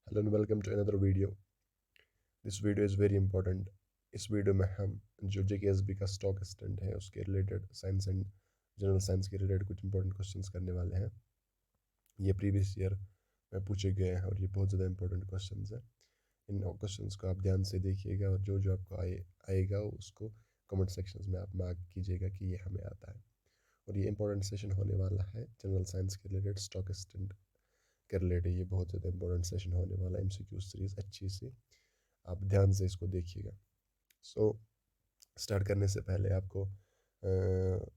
Hello and welcome to another video. This video is very important. इस video में हम जो जेकेएसबी का स्टॉक एक्सटेंट है उसके related science and general science के रिलेटेड कुछ इंपॉर्टेंट क्वेश्चंस करने वाले हैं। ये प्रीवियस ईयर में पूछे गए हैं और ये बहुत ज़्यादा इंपॉर्टेंट क्वेश्चंस हैं। इन क्वेश्चंस को आप ध्यान से देखिएगा और जो जो आपको आएगा उसको कमेंट सेक्शंस में आप मार्क कीजिएगा कि ये हमें आता है। और ये इंपॉर्टेंट सेशन होने वाला है जनरल साइंस के रिलेटेड स्टॉक एक्सटेंट के रिलेटेड। ये बहुत ज़्यादा इंपॉर्टेंट सेशन होने वाला है, एमसीक्यू सीरीज़ अच्छी सी, आप ध्यान से इसको देखिएगा। सो स्टार्ट करने से पहले आपको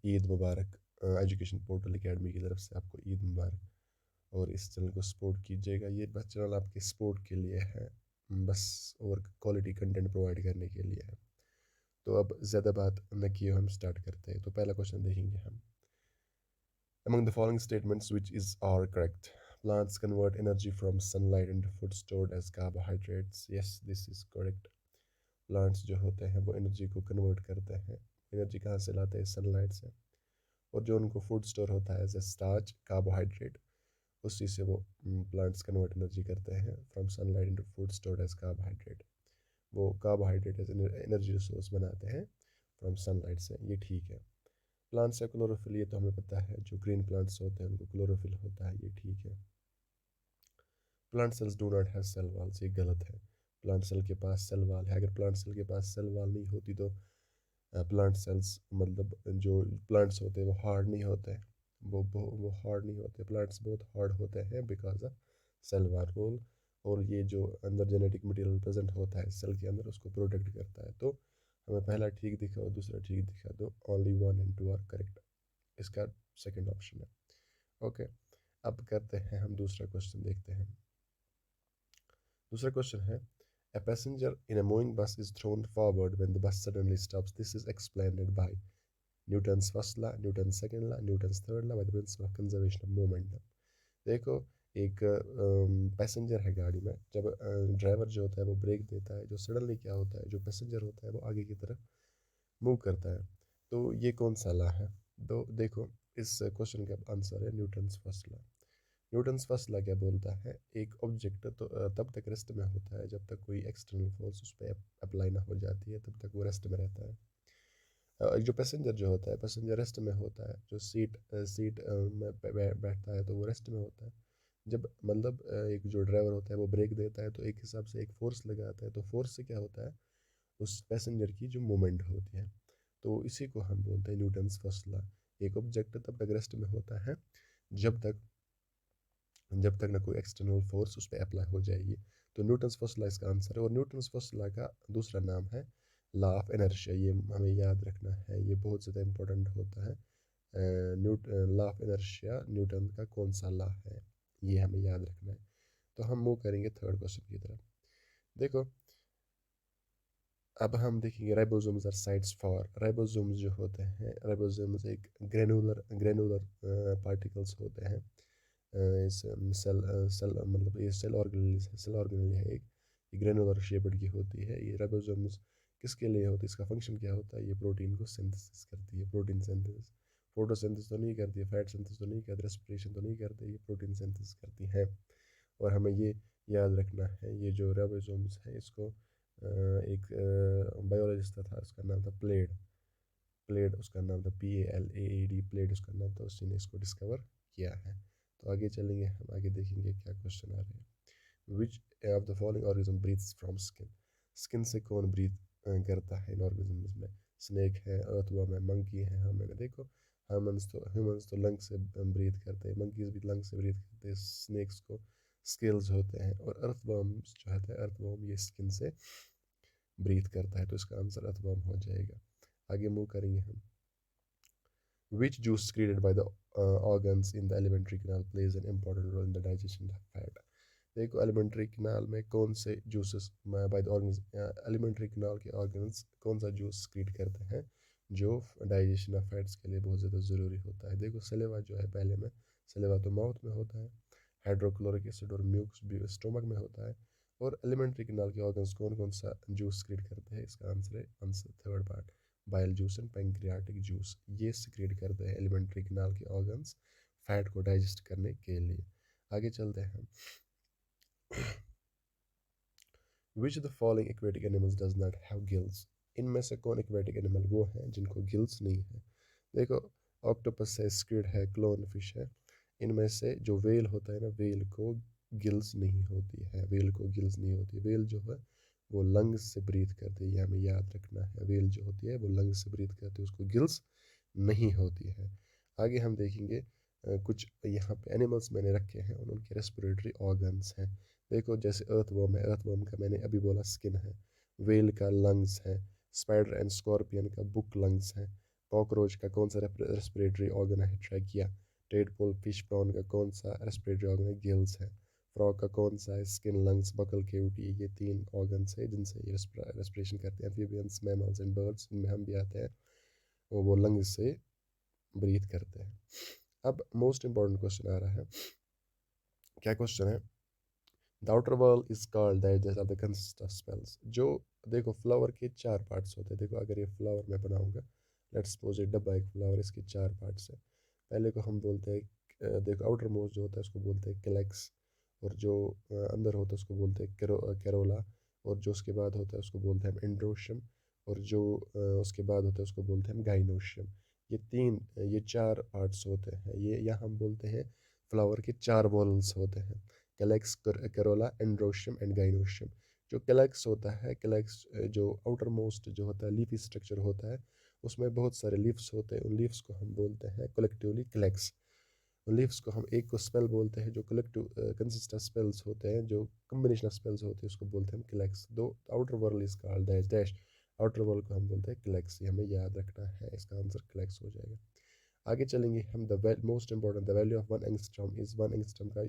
ईद मुबारक। एजुकेशन पोर्टल एकेडमी की तरफ से आपको ईद मुबारक। और इस चैनल को सपोर्ट कीजिएगा, ये बस चैनल आपके सपोर्ट के लिए है, बस और क्वालिटी कंटेंट प्रोवाइड करने के लिए है। तो अब ज़्यादा बात न किए हम स्टार्ट करते हैं। तो पहला क्वेश्चन देखेंगे हम। Among the following statements, which is are correct? Plants convert energy from sunlight into food stored as carbohydrates. Yes, this is correct. Plants जो होते हैं वो एनर्जी को कन्वर्ट करते हैं। एनर्जी कहाँ से लाते हैं? सनलाइट से। और जो उनको फूड स्टोर होता है एज ए स्टार्च, कार्बोहाइड्रेट, उसी से वो प्लांट्स कन्वर्ट एनर्जी करते हैं from sunlight into food stored as carbohydrate. वो कार्बोहाइड्रेट एज एनर्जी रिसोर्स बनाते हैं फ्रॉम सनलाइट से। ये ठीक है। प्लांट्स से क्लोरोफिल, ये तो हमें पता है, जो ग्रीन प्लांट्स होते हैं उनको क्लोरोफिल होता है, ये ठीक है। Plant cells do not have cell walls, ये गलत है। प्लांट सेल के पास सेल वॉल है। अगर प्लांट सेल के पास सेल वॉल नहीं होती तो प्लांट सेल्स, मतलब जो प्लांट्स होते हैं वो हार्ड नहीं होते। वो हार्ड नहीं होते। प्लांट्स बहुत हार्ड होते हैं बिकॉज ऑफ सेल वॉल। और ये जो अंदर जेनेटिक मटेरियल प्रेजेंट होता है सेल के अंदर उसको प्रोटेक्ट करता है। तो हमें पहला ठीक दिखा और दूसरा ठीक दिखा, तो ओनली 1 एंड 2 आर करेक्ट। इसका सेकंड ऑप्शन है। ओके, अब करते हैं हम दूसरा क्वेश्चन, देखते हैं। दूसरा क्वेश्चन है, A passenger in a moving bus is thrown forward when the bus suddenly stops. This is explained by Newton's first law, Newton's second law, Newton's third law by the principle of conservation of momentum. देखो, एक passenger है गाड़ी में, जब driver जो होता है वो ब्रेक देता है, जो सडनली क्या होता है, जो पैसेंजर होता है वो आगे की तरफ मूव करता है। तो ये कौन सा लॉ है? तो देखो, इस क्वेश्चन का आंसर है Newton's first law. Newton's first law क्या बोलता है? एक ऑब्जेक्ट तो तब तक रेस्ट में होता है जब तक कोई एक्सटर्नल फोर्स उस पर अप्लाई ना हो जाती है, तब तक वो रेस्ट में रहता है। जो पैसेंजर जो होता है, पैसेंजर रेस्ट में होता है। जो सीट में बैठता है तो वो रेस्ट में होता है। जब मतलब एक जो ड्राइवर होता है वो ब्रेक देता है तो एक हिसाब से एक फोर्स लगाता है, तो फोर्स से क्या होता है? उस पैसेंजर की जो मूवमेंट होती है। तो इसी को हम बोलते हैं न्यूटन्स फर्स्ट लॉ। एक ऑब्जेक्ट तब तक रेस्ट में होता है जब तक ना कोई एक्सटर्नल फोर्स उस पर अप्लाई हो जाएगी। तो न्यूटन्स फर्स्ट लॉ इसका आंसर है। और न्यूटन्स फर्स्ट लॉ का दूसरा नाम है लॉ ऑफ इनर्शिया। ये हमें याद रखना है, ये बहुत ज़्यादा इंपॉर्टेंट होता है। लॉ ऑफ इनर्शिया न्यूटन का कौन सा लॉ है, ये हमें याद रखना है। तो हम मूव करेंगे थर्ड क्वेश्चन की तरफ। देखो, अब हम देखेंगे ribosomes are sites for. Ribosomes जो होते हैं, राइबोसोम्स एक ग्रेनुलर पार्टिकल्स होते हैं। इस सेल मतलब ये सेल ऑर्गेनेल है एक। ये ग्रेनुलर शेप्ड की होती है। ये राइबोसोम्स किसके लिए होती है? इसका फंक्शन क्या होता है? ये प्रोटीन को सिंथेसिस करती है, प्रोटीन सिंथेसिस। फोटोसिंथेसिस तो नहीं करती है, फैट सिंथेसिस तो नहीं करती, रेस्पिरेशन तो नहीं करती, ये प्रोटीन सिंथेसिस करती है। और हमें ये याद रखना है, ये जो राइबोसोम्स है इसको एक बायोलॉजिस्ट था, उसका नाम था प्लेड। उसका नाम था PALAAD, प्लेड उसका नाम था, उसी ने इसको डिस्कवर किया है। तो आगे चलेंगे, हम आगे देखेंगे क्या क्वेश्चन आ रहे हैं। Which of the following organism breathes from skin? Skin से कौन ब्रीथ करता है इन ऑर्गेनिजम्स में? स्नेक है, अर्थवर्म है, मंकी है। हमें देखो, ह्यूमंस तो लंग से ब्रीथ करते हैं, मंकीज भी लंग से ब्रीथ करते हैं। स्नेक्स को स्केल्स होते हैं। और अर्थवर्म्स जो होता है, अर्थवर्म ये स्किन से ब्रीथ करता है। तो इसका आंसर अर्थवर्म हो जाएगा। आगे मूव करेंगे हम। Which juice secreted by the organs in the alimentary canal plays an important role in the digestion of fat? देखो, एलिमेंट्री कैनाल में कौन से juices by the organs, alimentary canal के ऑर्गन्स कौन सा जूस सक्रीट करते हैं जो डाइजेशन ऑफ फैट्स के लिए बहुत ज़्यादा ज़रूरी होता है? देखो, सलेवा जो है, पहले में सलेवा तो माउथ में होता है। हाइड्रोक्लोरिक एसिड और म्यूक्स भी स्टोमक में होता है। और एलिमेंट्री कैनाल के ऑर्गन्स कौन कौन सा जूस सक्रीट करते हैं? इसका आंसर है answer third part, bile juice and pancreatic juice. ये सक्रीट करते हैं एलिमेंट्री कैनाल के ऑर्गन्स फैट को डाइजेस्ट करने के लिए। आगे चलते हैं हम। Which the following aquatic animals does not have gills? इनमें से कौन एक्वेटिक एनिमल वो हैं जिनको गिल्स नहीं है? देखो, ऑक्टोपस है, स्क्विड है, क्लोन फिश है। इनमें से जो वेल होता है ना, वेल को गिल्स नहीं होती है, वेल को गिल्स नहीं होती। वेल जो है वो लंग्स से ब्रीथ करती है, ये हमें याद रखना है। वेल जो होती है वो लंग्स से ब्रीथ करती है, उसको गिल्स नहीं होती है। आगे हम देखेंगे कुछ यहाँ पे एनिमल्स मैंने रखे हैं और उनके रेस्पिरेटरी ऑर्गन्स हैं। देखो, जैसे अर्थवर्म है, अर्थवर्म का मैंने अभी बोला स्किन है। वेल का लंग्स है। स्पाइडर एंड स्कॉर्पियन का बुक लंग्स है। कॉकरोच का कौन सा रेस्पिरेटरी ऑर्गन है? ट्रैकिया। टेडपोल फिश प्रॉन का कौन सा रेस्पिरेटरी ऑर्गन है? गिल्स है। फ्रॉग का कौन सा है? Skin, lungs, buccal cavity. ये 3 ऑर्गन्स है जिनसे ये रेस्पिरेशन करते हैं। एम्फीबियंस, मैमल्स एंड बर्ड्स, इनमें हम भी आते हैं, वो लंग्स से ब्रीथ करते हैं। अब मोस्ट इंपॉर्टेंट क्वेश्चन आ रहा है। क्या क्वेश्चन है? The outer wall is called that of the consist of spells. जो, देखो, फ्लावर के 4 पार्ट्स होते हैं। देखो, अगर ये फ्लावर मैं बनाऊंगा, लेट्स सपोज ये डब्बा एक फ्लावर, इसके 4 पार्ट्स हैं। पहले को हम बोलते हैं, देखो, आउटर मोस्ट जो होता है उसको बोलते हैं कैलेक्स, और जो अंदर होता है उसको बोलते हैं कैरोला, और जो उसके बाद होता है उसको बोलते हैं हम एंड्रोशियम, और जो उसके बाद होता है उसको बोलते हैं हम गाइनोशियम। ये 4 पार्ट्स होते हैं। ये यहाँ हम बोलते हैं फ्लावर के 4 वॉल्स होते हैं: calyx, Corolla, androecium and gynoecium. जो कैलेक्स होता है, कैलेक्स जो आउटर मोस्ट जो होता है लीफी स्ट्रक्चर होता है, उसमें बहुत सारे लीव्स होते हैं। उन लीव्स को हम बोलते हैं कलेक्टिवली कैलेक्स। उन लीव्स को हम, एक को स्पेल बोलते हैं, जो कलेक्टिव कंसिस्ट ऑफ स्पेल्स होते हैं, जो कम्बिनेशन ऑफ स्पेल्स होते हैं, उसको बोलते हैं हम कैलेक्स। दो outer world is called dash dash. Outer world को हम बोलते हैं कैलेक्स। ये हमें याद रखना है, इसका आंसर कैलेक्स हो जाएगा। आगे चलेंगे हम। The most important, the value of 1 angstrom is, 1 angstrom का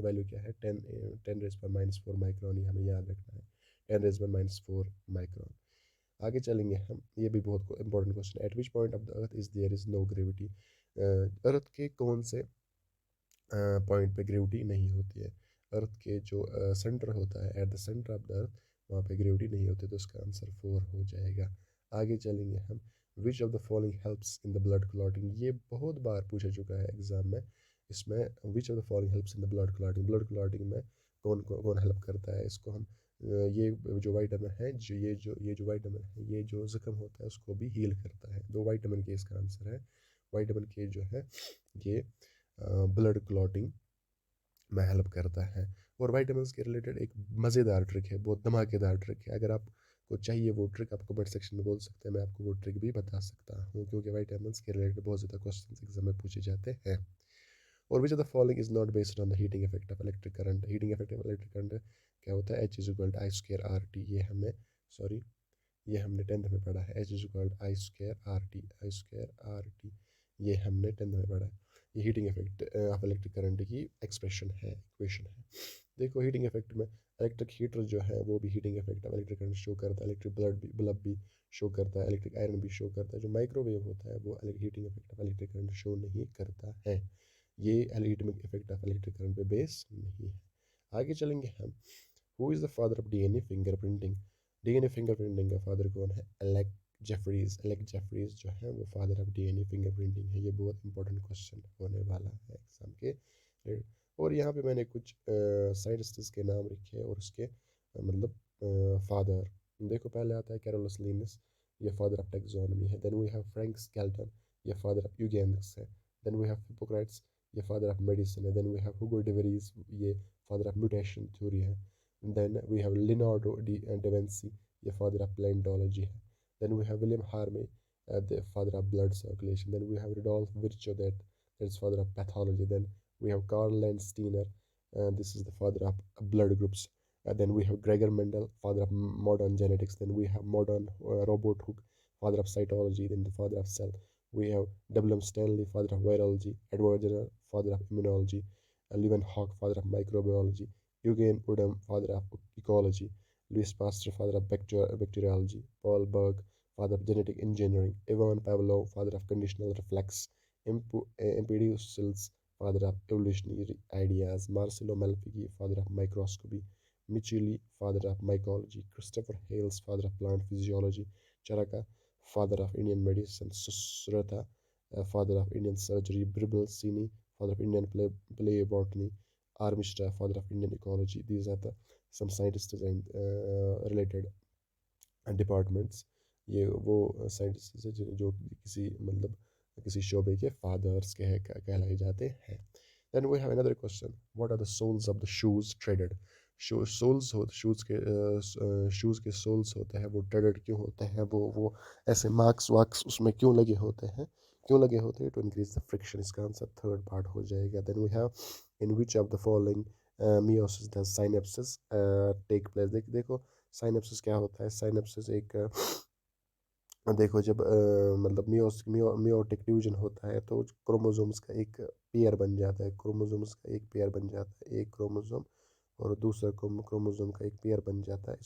वैल्यू क्या है? 10 रेज़ पर -4 माइक्रोन। ये हमें याद रखना है, 10 रेज़ पर -4 माइक्रोन। आगे चलेंगे हम। ये भी बहुत इंपॉर्टेंट क्वेश्चन है। At which point of the earth is there is no gravity? Earth के कौन से पॉइंट पे ग्रेविटी नहीं होती है? अर्थ के जो सेंटर होता है, at the centre of the अर्थ, वहाँ पे ग्रेविटी नहीं होती, तो इसका आंसर 4 हो जाएगा। आगे चलेंगे हम। विच of the following helps in the blood clotting? ये बहुत बार पूछा चुका है एग्जाम में। इसमें विच of the following helps in the blood clotting, blood clotting में कौन कौन हेल्प करता है? इसको हम ये जो वाइटामिन है, ये जो वाइटामिन है, ये जो जख्म होता है उसको भी हील करता है। 2 वाइटामिन के इसका आंसर है। वाइटामिन के जो है ये ब्लड क्लॉटिंग में हेल्प करता है। और वाइटामिन के रिलेटेड एक मज़ेदार ट्रिक है, बहुत धमाकेदार ट्रिक है। अगर आपको चाहिए वो ट्रिक, आप कमेंट सेक्शन में बोल सकते हैं, मैं आपको वो ट्रिक भी बता सकता हूँ, क्योंकि वाइटामिन के रिलेटेड बहुत ज़्यादा क्वेश्चन एग्जाम में पूछे जाते हैं। और विच of the following is not based on the heating effect of electric current? Heating effect of electric current क्या होता है? H = I²RT। ये हमें, सॉरी, ये हमने 10th में पढ़ा है। H = I²RT, I²RT, ये हमने 10th में पढ़ा है। ये heating effect of electric current की एक्सप्रेशन है, इक्वेशन है। देखो, हीटिंग इफेक्ट में इलेक्ट्रिक हीटर जो है वो भी heating effect of electric current show करता है। इलेक्ट्रिक बल्ब भी शो करता है। इलेक्ट्रिक आयरन भी शो करता है। जो माइक्रोवेव होता है वो heating effect of electric current show नहीं करता है। ये heating effect of electric current पे बेस नहीं है। आगे चलेंगे हम। Who is the father of DNA fingerprinting? DNA fingerprinting का फादर कौन है? एलेक जेफरीज जो है वो फादर ऑफ डीएनए फिंगरप्रिंटिंग है। ये बहुत इंपॉर्टेंट क्वेश्चन होने वाला है एग्जाम के। और यहाँ पे मैंने कुछ साइंटिस्ट्स के नाम लिखे और उसके मतलब फादर। देखो, पहले आता है कैरोलस लिनस, ये फादर ऑफ टेक्सोनॉमी है। Then we have Frank Skelton, ये फादर ऑफ यूगेनिक्स है। देन वी हैव हिप्पोक्रेट्स, ये फादर ऑफ मेडिसिन है। Then we have Hugo de Vries, ये फादर ऑफ म्यूटेशन थ्योरी है। Then we have Leonardo da Vinci, ये father of palaeontology है। Then we have William Harvey, the father of blood circulation. Then we have Rudolf Virchow, that's father of pathology. Then we have Karl Landsteiner, this is the father of blood groups. Then we have Gregor Mendel, father of modern genetics. Then we have modern Robert Hooke, father of cytology. Then the father of cell. We have W.M. Stanley, father of virology. Edward Jenner, father of immunology. Leeuwenhoek, father of microbiology. Eugen Udam, father of ecology. Louis Pasteur, father of bacteriology. Paul Berg, father of genetic engineering. Ivan Pavlov, father of conditional reflex. Empedocles, father of evolutionary ideas. Marcello Malpighi, father of microscopy. Micheli, father of mycology. Christopher Hales, father of plant physiology. Charaka, father of Indian medicine. Susrata, father of Indian surgery. Bribble Sini, father of Indian paleobotany. R. Mishra, father of Indian ecology. These are the some scientists and related departments. ये वो scientist हैं जो किसी मतलब किसी शोबे के fathers कहलाए जाते हैं. Then we have another question. What are the soles of the shoes traded? Soles हो शूज़ के शूज़ के सोल्स होते हैं वो ट्रेडेड क्यों होते हैं वो ऐसे मार्क्स वार्क्स उसमें क्यों लगे होते हैं क्यों लगे होते हैं टू इंक्रीज द फ्रिक्शन. इसका आंसर थर्ड पार्ट हो जाएगा. Then we have in which of the following meiosis does synapses take place. देखो साइनेप्सिस क्या होता है. साइनेप्सिस एक देखो जब मतलब मियोटिक डिवीजन होता है तो क्रोमोसोम्स का एक पेयर बन जाता है. क्रोमोसोम्स का एक पेयर बन जाता है. एक क्रोमोसोम और दूसरा क्रोमोसोम का एक पेयर बन जाता है.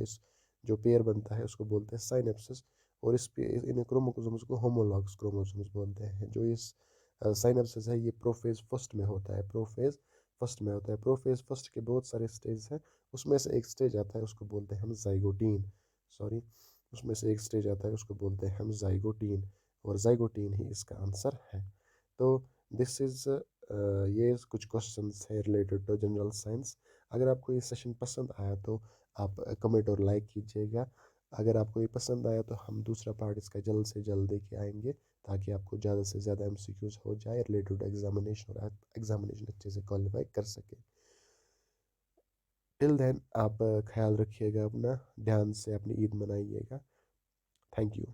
इस जो पेयर बनता है उसको बोलते हैं साइनेप्सिस. और इन क्रोमोसोम्स को होमोलॉग्स क्रोमोसोम्स बोलते हैं. जो इस साइनेप्सिस है ये प्रोफेज फर्स्ट में होता है. प्रोफेज फर्स्ट के बहुत सारे स्टेज हैं. उसमें से एक स्टेज आता है उसको बोलते हैं हम जाइगोटीन. सॉरी, उसमें से एक स्टेज आता है उसको बोलते हैं हम जाइगोटीन. और जाइगोटीन ही इसका आंसर है. तो दिस इज़ ये कुछ क्वेश्चंस है रिलेटेड टू जनरल साइंस. अगर आपको ये सेशन पसंद आया तो आप कमेंट और लाइक कीजिएगा. अगर आपको ये पसंद आया तो हम दूसरा पार्ट इसका जल्द से जल्द लेके आएंगे ताकि आपको ज़्यादा से ज़्यादा एमसीक्यूज हो जाए रिलेटेड एग्जामिनेशन और आप एग्जामिनेशन अच्छे से क्वालिफाई कर सकें. टिल देन आप ख्याल रखिएगा अपना. ध्यान से अपनी ईद मनाइएगा. Thank you.